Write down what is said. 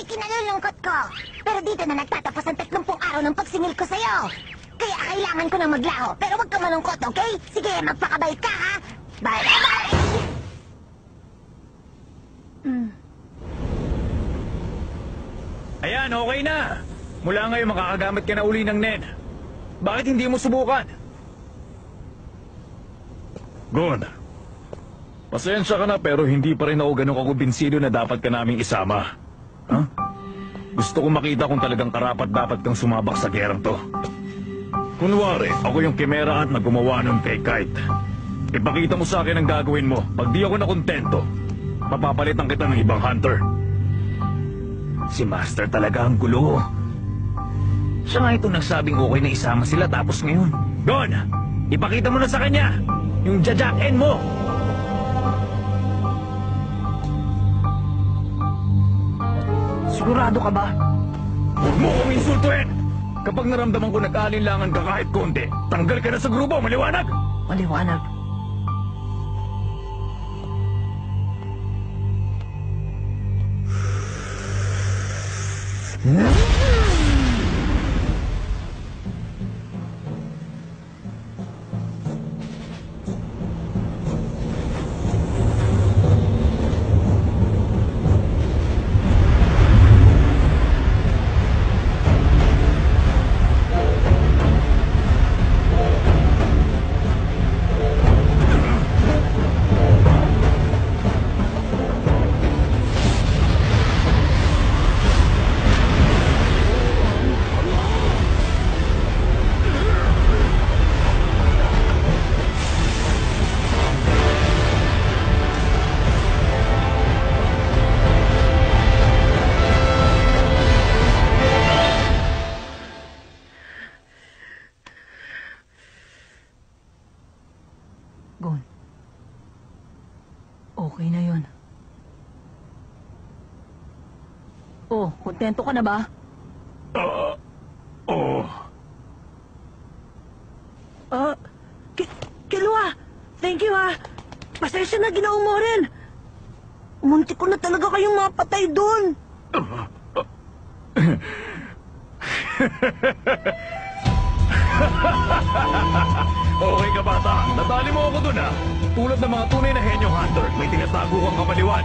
ikinalulungkot ko. Pero dito na nagtatapos ang 30 araw ng pagsingil ko sa'yo. Kaya kailangan ko na maglaho. Pero huwag ka malungkot, okay? Sige, magpakabait ka, ha? Bye-bye! Ayan, okay na. Mula ngayon makakagamit ka na uli ng Nen. Bakit hindi mo subukan? Gon, pasensya ka na pero hindi pa rin ako ganun kakumbinsido na dapat ka naming isama. Huh? Gusto ko makita kung talagang karapat-dapat kang sumabak sa gerang to. Kunwari, ako yung kimera at naggumawa nun kay Kite. Ipakita mo sa akin ang gagawin mo. Pag di ako nakontento, mapapalitan kita ng ibang hunter. Si Master talaga ang gulo. Siya nga itong nagsabing okay na isama sila tapos ngayon. Gon! Ipakita mo na sa kanya yung jajakin mo! Sigurado ka ba? Huwag mo kong insultuin! Kapag naramdaman ko nag-aalinlangan ka kahit konti, tanggal ka na sa grupo, maliwanag! Maliwanag. Gon. Okay na yun. Oh, kontento ka na ba? Oh. Kilua! Thank you, ha! Pasensya na, Ginoong Morin! Munti ko na talaga kayong mapatay doon! Okay ka bata, natali mo ako dun ha. Tulad ng mga tunay na henyong hunter, may tinatago kang kapaliwan.